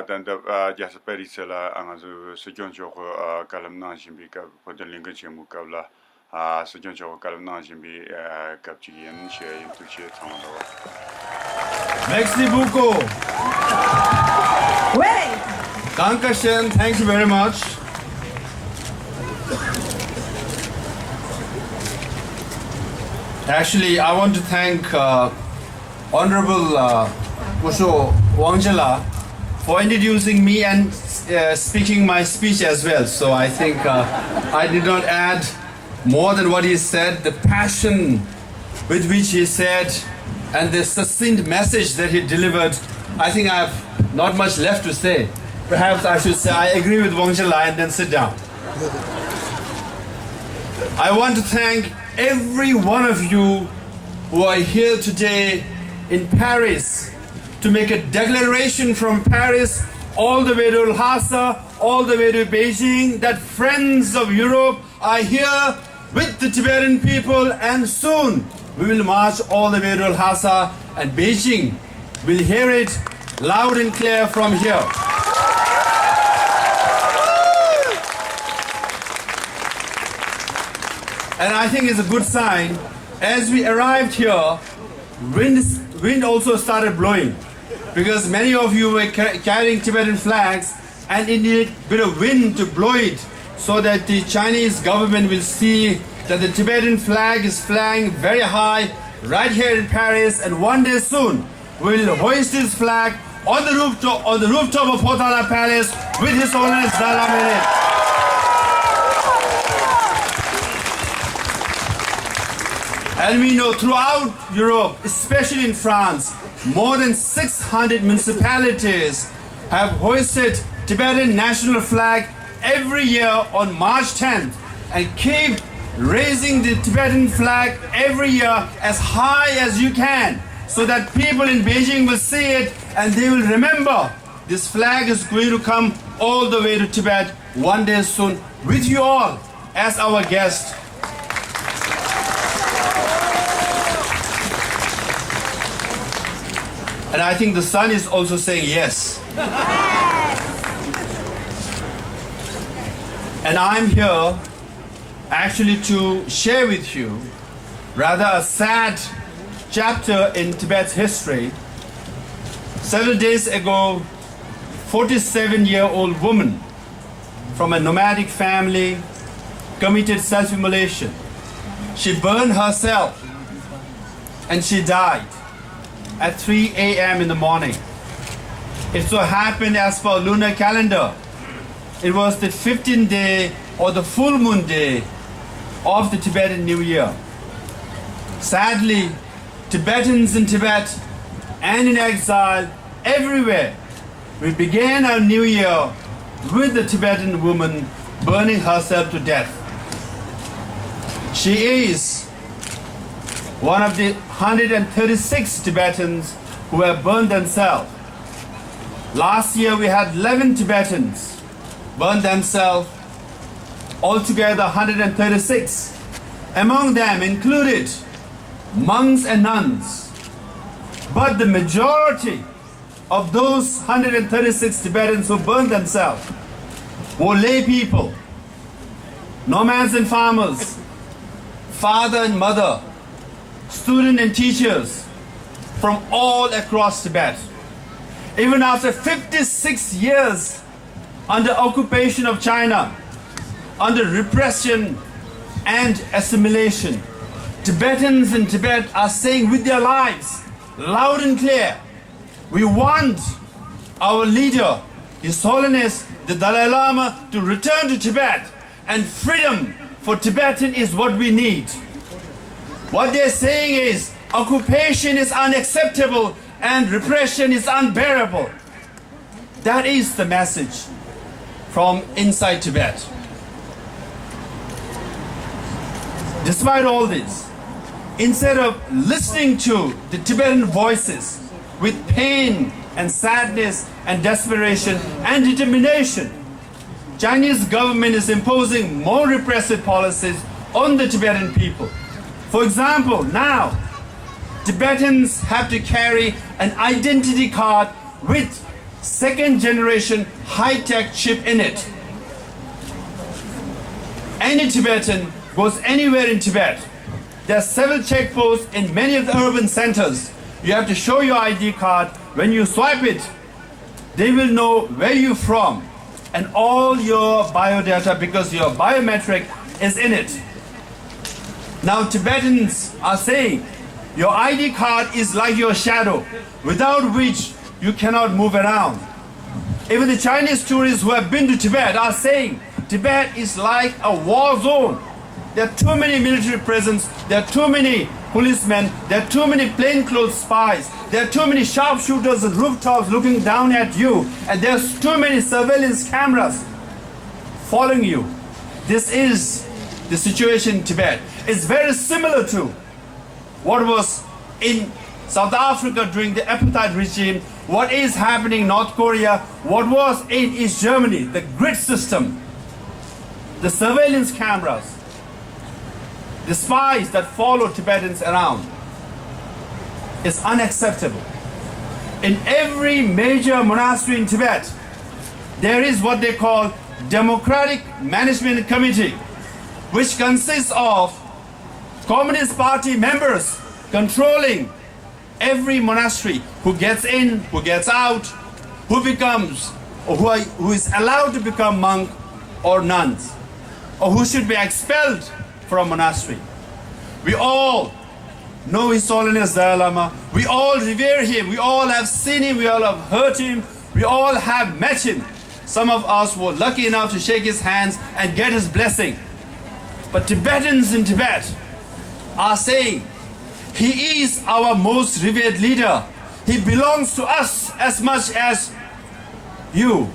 dan da jasaperi sela angazu sejon joko kalam na shimbi ka podan linga chemu kabla sejon joko kalam na shimbi kapchi yen she yin tu che tsamando. Merci beaucoup. Wait. Dankeschön. Thank you very much. Actually, I want to thank Honorable Zachue Rangdra for introducing me and speaking my speech as well. So I think I did not add more than what he said. The passion with which he said and the succinct message that he delivered, I think I have not much left to say. Perhaps I should say I agree with Rangdra and then sit down. I want to thank every one of you who are here today in Paris to make a declaration from Paris all the way to Lhasa, all the way to Beijing, that friends of Europe are here with the Tibetan people, and soon we will march all the way to Lhasa, and Beijing will hear it loud and clear from here. And I think it's a good sign. As we arrived here, wind also started blowing, because many of you were carrying Tibetan flags, and it needed a bit of wind to blow it so that the Chinese government will see that the Tibetan flag is flying very high right here in Paris, and one day soon we'll hoist this flag on the rooftop of Potala Palace with His Holiness Dalai Lama. And we know throughout Europe, especially in France, more than 600 municipalities have hoisted Tibetan national flag every year on March 10th, and keep raising the Tibetan flag every year as high as you can, so that people in Beijing will see it and they will remember this flag is going to come all the way to Tibet one day soon with you all as our guest. And I think the sun is also saying yes. And I'm here actually to share with you rather a sad chapter in Tibet's history. Several days ago, 47-year-old woman from a nomadic family committed self-immolation. She burned herself and she died at 3 a.m. in the morning. It so happened, as per lunar calendar, it was the 15th day or the full moon day of the Tibetan New Year. Sadly, Tibetans in Tibet and in exile everywhere, we began our new year with the Tibetan woman burning herself to death. She is one of the 136 Tibetans who have burned themselves. Last year we had 11 Tibetans burn themselves, altogether 136. Among them included monks and nuns. But the majority of those 136 Tibetans who burned themselves were lay people, nomads and farmers, father and mother, students and teachers from all across Tibet. Even after 56 years under occupation of China, under repression and assimilation, Tibetans in Tibet are saying with their lives, loud and clear, we want our leader, His Holiness the Dalai Lama, to return to Tibet, and freedom for Tibetan is what we need. What they're saying is occupation is unacceptable and repression is unbearable. That is the message from inside Tibet. Despite all this, instead of listening to the Tibetan voices with pain and sadness and desperation and determination, Chinese government is imposing more repressive policies on the Tibetan people. For example, now Tibetans have to carry an identity card with second generation high-tech chip in it. Any Tibetan goes anywhere in Tibet. There are several checkposts in many of the urban centers. You have to show your ID card. When you swipe it, they will know where you're from and all your biodata because your biometric is in it. Now Tibetans are saying your ID card is like your shadow, without which you cannot move around. Even the Chinese tourists who have been to Tibet are saying Tibet is like a war zone. There are too many military presence, there are too many policemen, there are too many plainclothes spies, there are too many sharpshooters on rooftops looking down at you, and there's too many surveillance cameras following you. This is the situation in Tibet. It's very similar to what was in South Africa during the apartheid regime, what is happening in North Korea, what was in East Germany, the grid system, the surveillance cameras, the spies that follow Tibetans around is unacceptable. In every major monastery in Tibet, there is what they call Democratic Management Committee, which consists of Communist Party members controlling every monastery, who gets in, who gets out, who becomes, or who is allowed to become monk or nuns, or who should be expelled from monastery. We all know His Holiness Dalai Lama. We all revere him. We all have seen him. We all have heard him. We all have met him. Some of us were lucky enough to shake his hands and get his blessing. But Tibetans in Tibet are saying, he is our most revered leader. He belongs to us as much as you.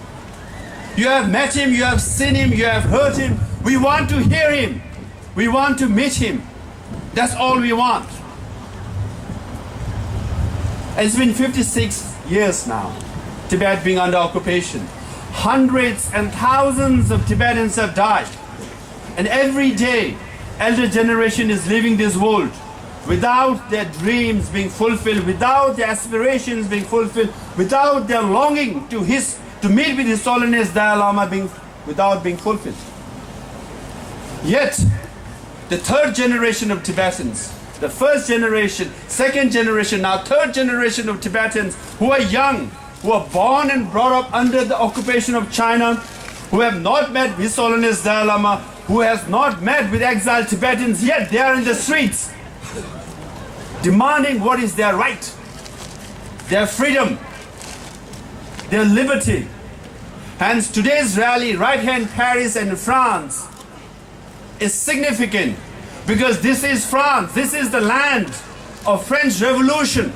You have met him, you have seen him, you have heard him. We want to hear him. We want to meet him. That's all we want. It's been 56 years now, Tibet being under occupation. Hundreds and thousands of Tibetans have died. And every day, elder generation is leaving this world without their dreams being fulfilled, without their aspirations being fulfilled, without their longing to meet with His Holiness Dalai Lama without being fulfilled. Yet, the third generation of Tibetans, the first generation, second generation, now third generation of Tibetans who are young, who are born and brought up under the occupation of China, who have not met His Holiness Dalai Lama, who has not met with exiled Tibetans, yet they are in the streets demanding what is their right, their freedom, their liberty. Hence today's rally right here in Paris and France is significant because this is France, this is the land of French Revolution.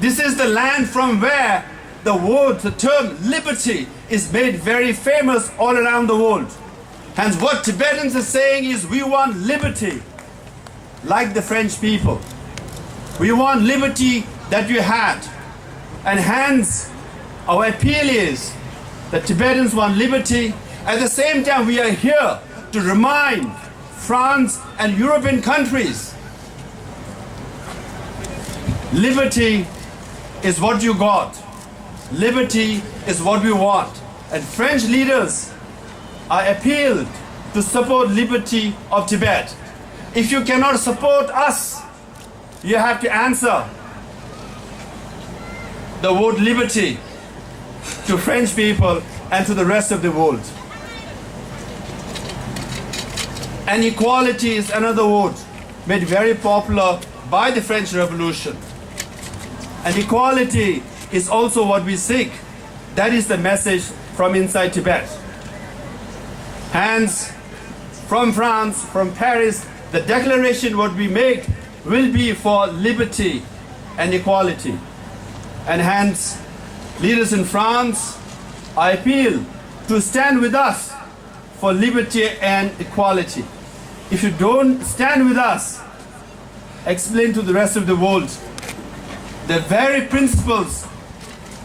This is the land from where the term liberty is made very famous all around the world. Hence what Tibetans are saying is we want liberty like the French people. We want liberty that you had. And hence our appeal is that Tibetans want liberty. At the same time we are here to remind France and European countries, liberty is what you got. Liberty is what we want. And French leaders are appealed to support liberty of Tibet. If you cannot support us, you have to answer the word liberty to French people and to the rest of the world. And equality is another word made very popular by the French Revolution. And equality is also what we seek. That is the message from inside Tibet. Hence, from France, from Paris, the declaration what we make will be for liberty and equality. And hence, leaders in France, I appeal to stand with us for liberty and equality. If you don't stand with us, explain to the rest of the world the very principles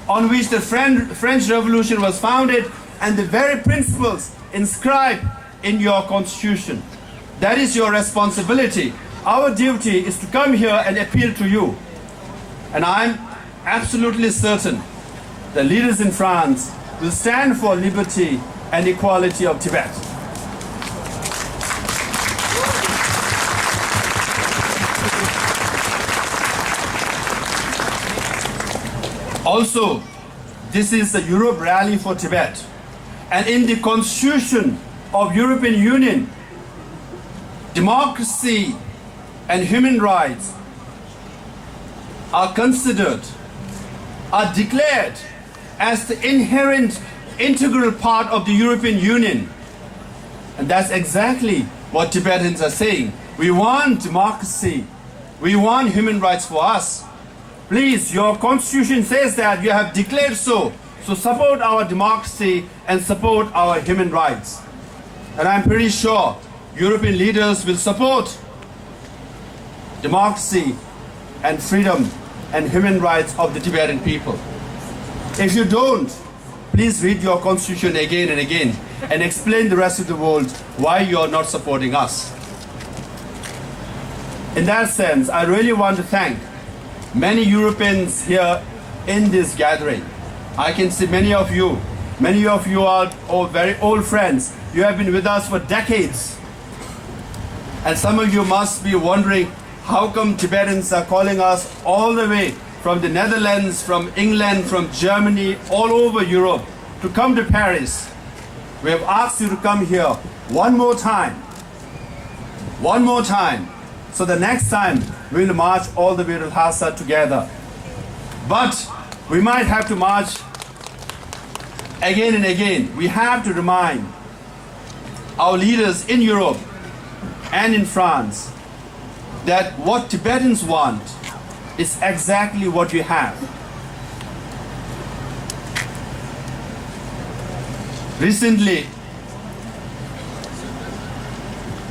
on which the French Revolution was founded and the very principles inscribed in your constitution. That is your responsibility. Our duty is to come here and appeal to you. And I'm absolutely certain the leaders in France will stand for liberty and equality of Tibet. Also, this is the Europe Rally for Tibet. And in the Constitution of European Union, democracy and human rights are considered, are declared as the inherent, integral part of the European Union. And that's exactly what Tibetans are saying. We want democracy. We want human rights for us. Please, your constitution says that you have declared so. So support our democracy and support our human rights. And I'm pretty sure European leaders will support democracy and freedom and human rights of the Tibetan people. If you don't, please read your constitution again and again and explain the rest of the world why you're not supporting us. In that sense, I really want to thank many Europeans here in this gathering. I can see many of you are all very old friends. You have been with us for decades. And some of you must be wondering, how come Tibetans are calling us all the way from the Netherlands, from England, from Germany, all over Europe to come to Paris? We have asked you to come here one more time. One more time. So the next time we'll march all the way to Lhasa together. But we might have to march again and again. We have to remind our leaders in Europe and in France that what Tibetans want is exactly what we have. Recently,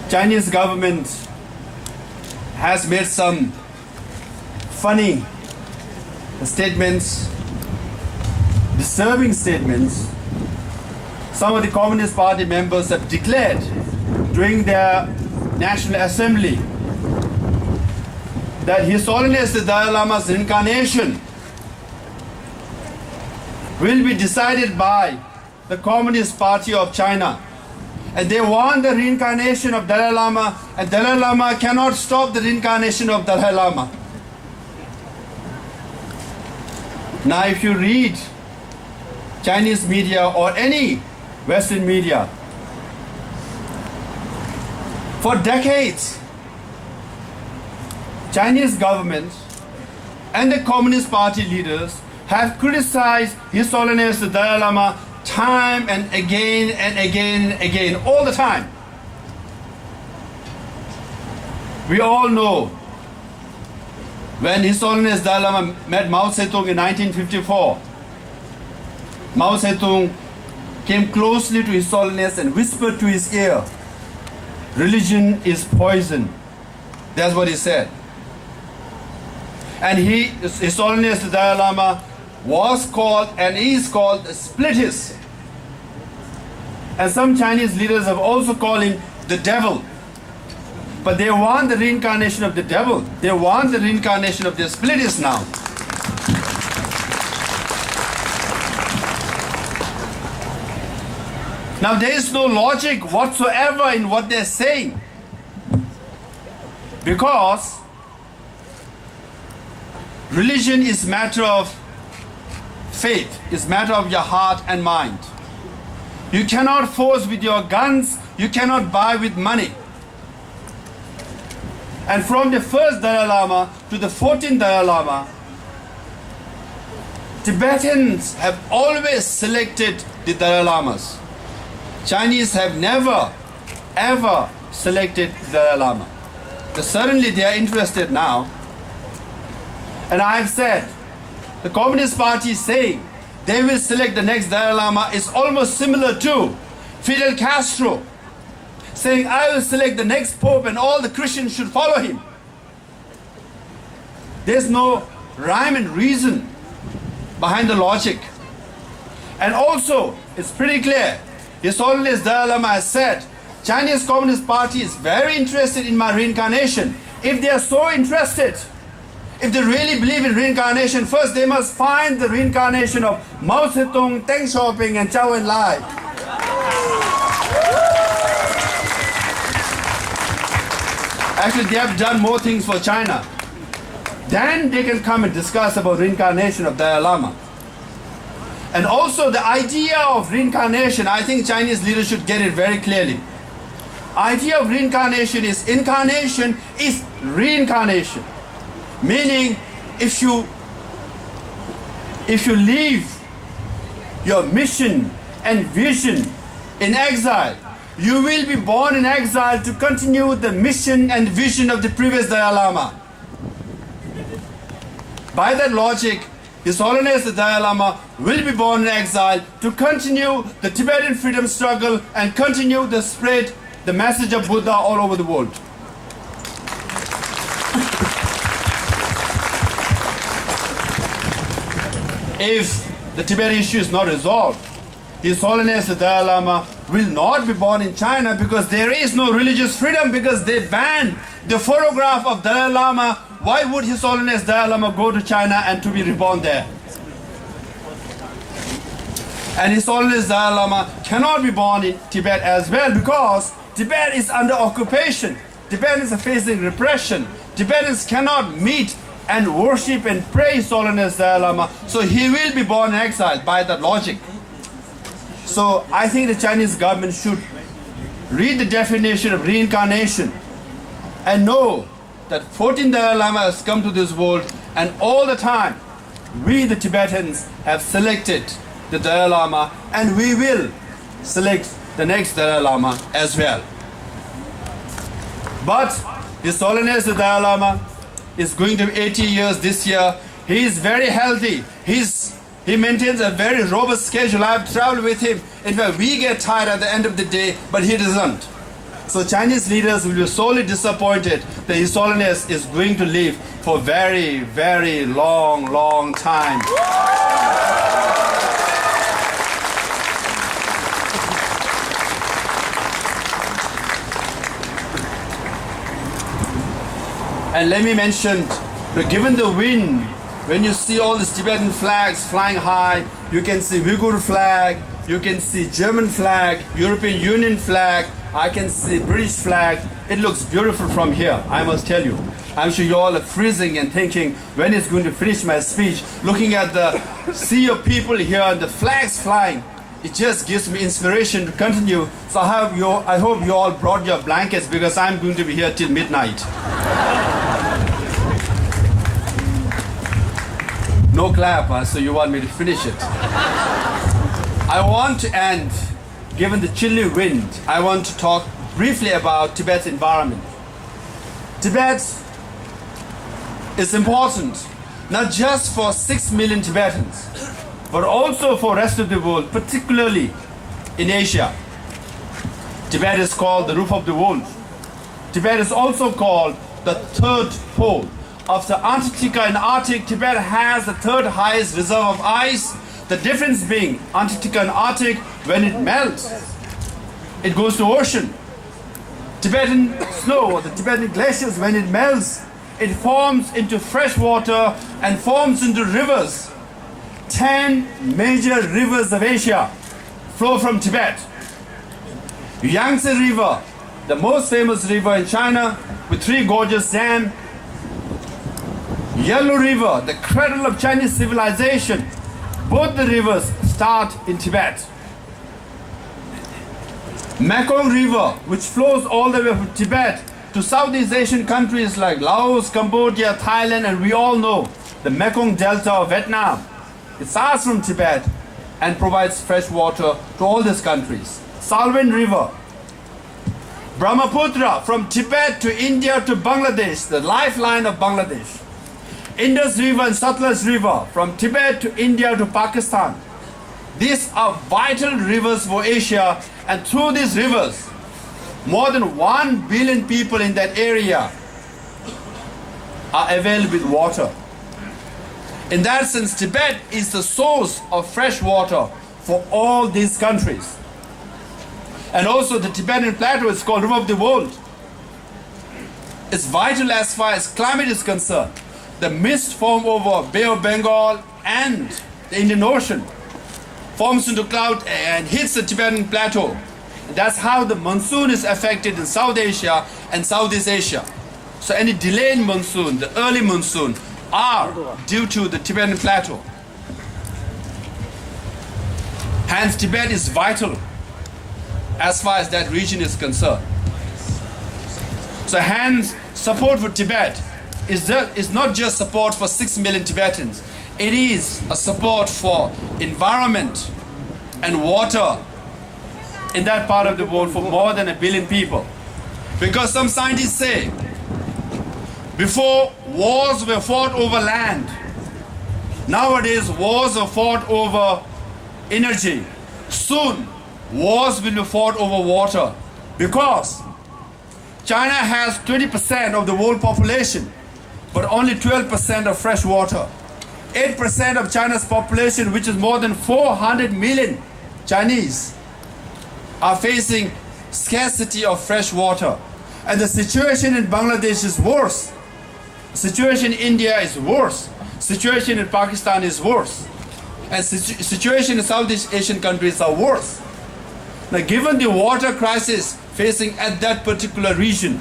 Chinese government has made some funny statements, disturbing statements. Some of the Communist Party members have declared during their National Assembly that His Holiness the Dalai Lama's reincarnation will be decided by the Communist Party of China. And they want the reincarnation of Dalai Lama, and Dalai Lama cannot stop the reincarnation of Dalai Lama. Now, if you read Chinese media or any Western media, for decades, Chinese government and the Communist Party leaders have criticized His Holiness the Dalai Lama time and again and again and again, all the time. We all know when His Holiness Dalai Lama met Mao Zedong in 1954, Mao Zedong came closely to His Holiness and whispered to his ear, "Religion is poison." That's what he said. And His Holiness the Dalai Lama was called and is called a spiritist. And some Chinese leaders have also called him the devil. But they want the reincarnation of the devil. They want the reincarnation of the spiritist now. Now there is no logic whatsoever in what they're saying. Because religion is matter of faith, is matter of your heart and mind. You cannot force with your guns, you cannot buy with money. And from the first Dalai Lama to the 14th Dalai Lama, Tibetans have always selected the Dalai Lamas. Chinese have never, ever selected the Dalai Lama. But certainly they are interested now. And I have said, the Communist Party is saying they will select the next Dalai Lama is almost similar to Fidel Castro saying, "I will select the next Pope and all the Christians should follow him." There's no rhyme and reason behind the logic. And also, it's pretty clear, His Holiness Dalai Lama has said, Chinese Communist Party is very interested in my reincarnation. If they are so interested, if they really believe in reincarnation, first they must find the reincarnation of Mao Zedong, Deng Xiaoping, and Zhou Enlai. Actually, they have done more things for China. Then they can come and discuss about reincarnation of Dalai Lama. And also the idea of reincarnation, I think Chinese leaders should get it very clearly. Idea of reincarnation is reincarnation. Meaning, if you leave your mission and vision in exile, you will be born in exile to continue the mission and vision of the previous Dalai Lama. By that logic, His Holiness the Dalai Lama will be born in exile to continue the Tibetan freedom struggle and continue the spread the message of Buddha all over the world. If the Tibetan issue is not resolved, His Holiness the Dalai Lama will not be born in China because there is no religious freedom, because they banned the photograph of Dalai Lama. Why would His Holiness Dalai Lama go to China and to be reborn there? And His Holiness Dalai Lama cannot be born in Tibet as well because Tibet is under occupation. Tibetans are facing repression. Tibetans cannot meet and worship and pray His Holiness Dalai Lama. So he will be born in exile by that logic. So I think the Chinese government should read the definition of reincarnation and know that 14 Dalai Lama has come to this world, and all the time we the Tibetans have selected the Dalai Lama, and we will select the next Dalai Lama as well. But His Holiness the Dalai Lama is going to be 80 years this year. He is very healthy. He maintains a very robust schedule. I have traveled with him. In fact, we get tired at the end of the day, but he doesn't. So Chinese leaders will be sorely disappointed that His Holiness is going to live for very, very long time. And let me mention, given the wind, when you see all these Tibetan flags flying high, you can see Uyghur flag, you can see German flag, European Union flag, I can see British flag. It looks beautiful from here, I must tell you. I'm sure you all are freezing and thinking, when is going to finish my speech? Looking at the sea of people here and the flags flying, it just gives me inspiration to continue. So I hope you all brought your blankets because I'm going to be here till midnight. No clap, so you want me to finish it. I want to end, given the chilly wind, I want to talk briefly about Tibet's environment. Tibet is important, not just for 6 million Tibetans, but also for the rest of the world, particularly in Asia. Tibet is called the roof of the world. Tibet is also called the third pole. After Antarctica and Arctic, Tibet has the third highest reserve of ice. The difference being Antarctica and Arctic, when it melts, it goes to ocean. Tibetan snow or the Tibetan glaciers, when it melts, it forms into fresh water and forms into rivers. 10 major rivers of Asia flow from Tibet. Yangtze River, the most famous river in China with 3 gorgeous dams. Yellow River, the cradle of Chinese civilization. Both the rivers start in Tibet. Mekong River, which flows all the way from Tibet to Southeast Asian countries like Laos, Cambodia, Thailand, and we all know the Mekong Delta of Vietnam. It starts from Tibet and provides fresh water to all these countries. Salween River, Brahmaputra, from Tibet to India to Bangladesh, the lifeline of Bangladesh. Indus River and Satluj River, from Tibet to India to Pakistan. These are vital rivers for Asia, and through these rivers, more than 1 billion people in that area are available with water. In that sense, Tibet is the source of fresh water for all these countries. And also the Tibetan plateau is called River of the World. It's vital as far as climate is concerned. the mist form over Bay of Bengal and the Indian Ocean, forms into cloud and hits the Tibetan plateau. That's how the monsoon is affected in South Asia and Southeast Asia. So any delay in monsoon, the early monsoon, are due to the Tibetan plateau. Hence, Tibet is vital as far as that region is concerned. So hence, support for Tibet is not just support for 6 million Tibetans. It is a support for environment and water in that part of the world for more than 1 billion people. Because some scientists say, before wars were fought over land, nowadays wars are fought over energy. Soon, wars will be fought over water, because China has 20% of the world population, but only 12% of fresh water. 8% of China's population, which is more than 400 million Chinese, are facing scarcity of fresh water. And the situation in Bangladesh is worse. The situation in India is worse. The situation in Pakistan is worse. And the situation in Southeast Asian countries are worse. Now, given the water crisis facing at that particular region,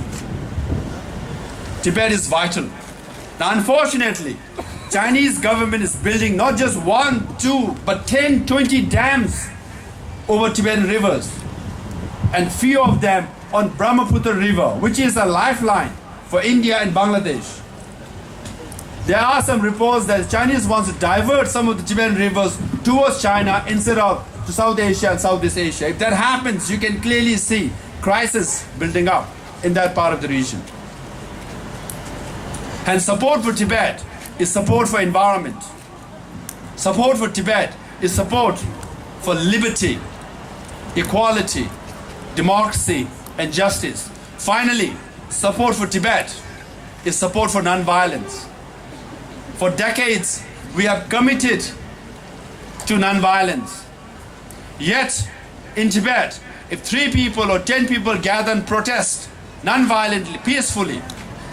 Tibet is vital. Now, unfortunately, Chinese government is building not just 1, 2, but 10, 20 dams over Tibetan rivers, and few of them on Brahmaputra River, which is a lifeline for India and Bangladesh. There are some reports that the Chinese want to divert some of the Tibetan rivers towards China instead of to South Asia and Southeast Asia. If that happens, you can clearly see crisis building up in that part of the region. And support for Tibet is support for environment. Support for Tibet is support for liberty, equality, democracy, and justice. Finally, support for Tibet is support for non-violence. For decades, we have committed to non-violence. Yet, in Tibet, if 3 people or 10 people gather and protest non-violently, peacefully,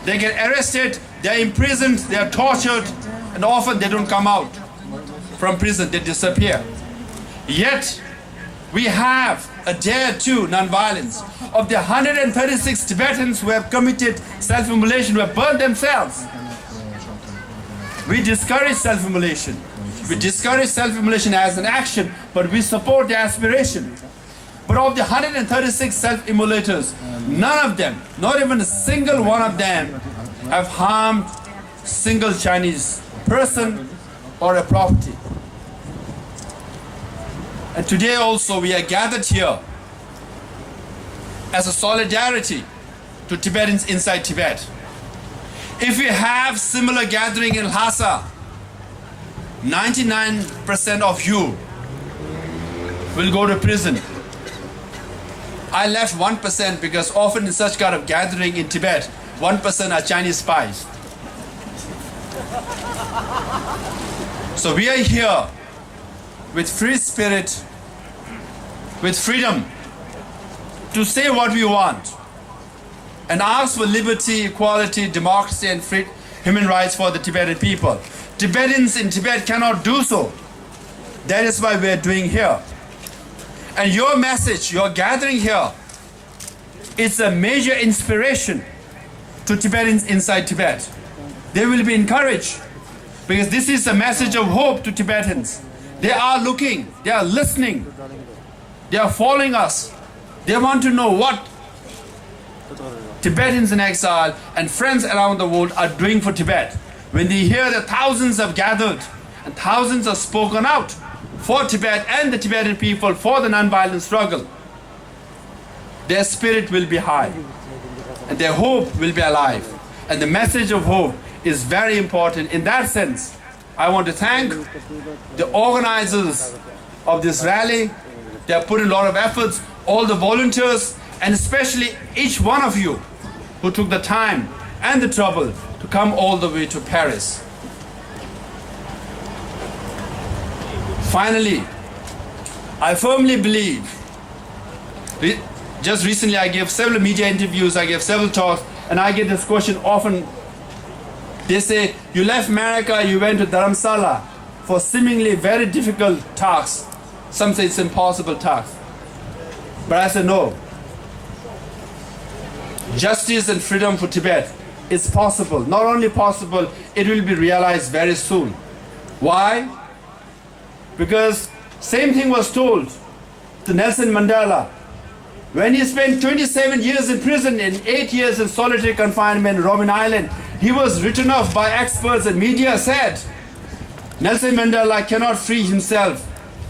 they get arrested, they are imprisoned, they are tortured, and often they don't come out from prison, they disappear. Yet, we have a dare to non-violence. Of the 136 Tibetans who have committed self-immolation, who have burned themselves, we discourage self-immolation. We discourage self-immolation as an action, but we support the aspiration. But of the 136 self-immolators, none of them, not even a single one of them, have harmed a single Chinese person or a property. And today also we are gathered here as a solidarity to Tibetans inside Tibet. If we have similar gathering in Lhasa, 99% of you will go to prison. I left 1% because often in such kind of gathering in Tibet, 1% are Chinese spies. So we are here with free spirit, with freedom to say what we want and ask for liberty, equality, democracy, and human rights for the Tibetan people. Tibetans in Tibet cannot do so. That is why we are doing here. And your message, your gathering here, is a major inspiration to Tibetans inside Tibet. They will be encouraged because this is a message of hope to Tibetans. They are looking, they are listening, they are following us. They want to know what Tibetans in exile and friends around the world are doing for Tibet. When they hear that thousands have gathered and thousands have spoken out for Tibet and the Tibetan people for the non-violent struggle, their spirit will be high and their hope will be alive. And the message of hope is very important. In that sense, I want to thank the organizers of this rally. They have put in a lot of efforts, all the volunteers, and especially each one of you who took the time and the trouble to come all the way to Paris. Finally, I firmly believe, just recently I gave several media interviews, I gave several talks, and I get this question often They say, you left America, you went to Dharamsala for seemingly very difficult tasks. Some say it's impossible task. But I said no. Justice and freedom for Tibet is possible. Not only possible, it will be realized very soon. Why? Because same thing was told to Nelson Mandela when he spent 27 years in prison and 8 years in solitary confinement in Robben Island. He was written off by experts and media said Nelson Mandela cannot free himself.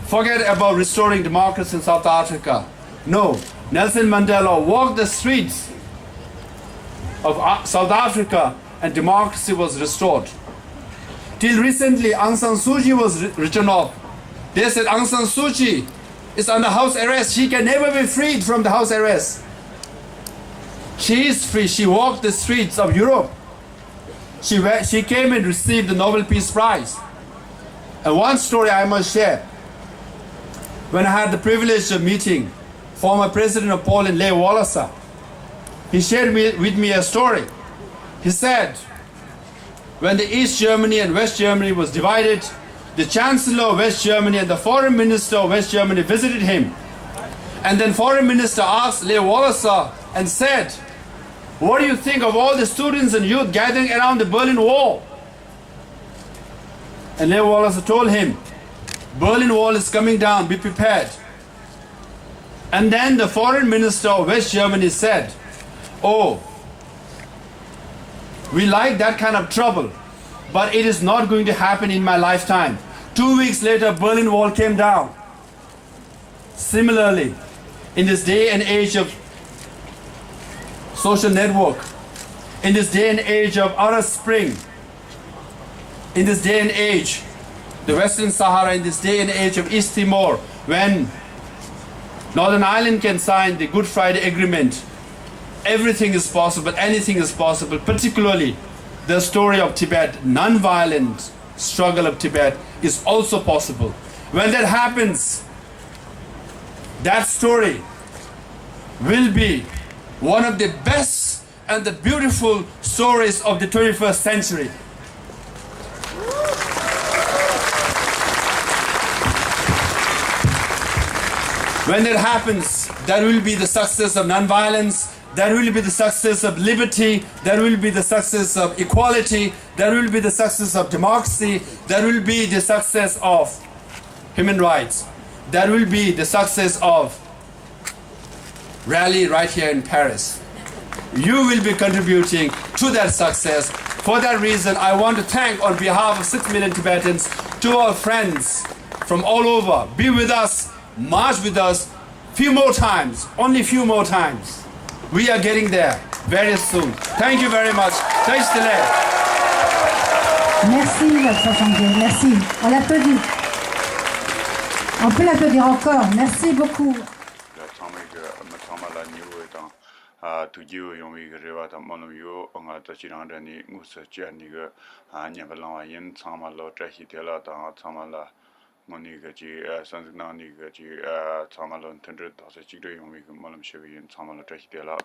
Forget about restoring democracy in South Africa. No, Nelson Mandela walked the streets of South Africa and democracy was restored. Till recently, Aung San Suu Kyi was written off. They said Aung San Suu Kyi is under house arrest. She can never be freed from the house arrest. She is free. She walked the streets of Europe. She came and received the Nobel Peace Prize. And one story I must share. When I had the privilege of meeting former President of Poland, Lech Walesa, he shared with me a story. He said, when the East Germany and West Germany was divided, the Chancellor of West Germany and the Foreign Minister of West Germany visited him. And then Foreign Minister asked Lech Walesa and said, what do you think of all the students and youth gathering around the Berlin Wall? And Lech Walesa told him, Berlin Wall is coming down, be prepared. And then the Foreign Minister of West Germany said, oh, we like that kind of trouble, but it is not going to happen in my lifetime. 2 weeks later, Berlin Wall came down. Similarly, in this day and age of social network, in this day and age of Arab Spring, in this day and age, the Western Sahara, in this day and age of East Timor, when Northern Ireland can sign the Good Friday Agreement, everything is possible, anything is possible, particularly the story of Tibet, non-violent struggle of Tibet is also possible. When that happens, that story will be one of the best and the beautiful stories of the 21st century. When that happens, that will be the success of non-violence, that will be the success of liberty, that will be the success of equality, that will be the success of democracy, that will be the success of human rights, that will be the success of rally right here in Paris. You will be contributing to that success. For that reason, I want to thank on behalf of 6 million Tibetans to our friends from all over. Be with us, march with us, few more times, only few more times. We are getting there very soon. Thank you very much. Thanks to Lech. Merci, Votre Assemblée. Merci. On l'applaudit. On peut l'applaudir encore. Merci beaucoup. Tujuh yang wigrewa tam malam yo, angkat cacirang dan ni ngusa cian ni ke, hanya belang ayen sama lo terhitela tang sama la, moni ke ci sanjungan ni ke ci sama lo tender tak secik yang wig malam sevian sama lo terhitela.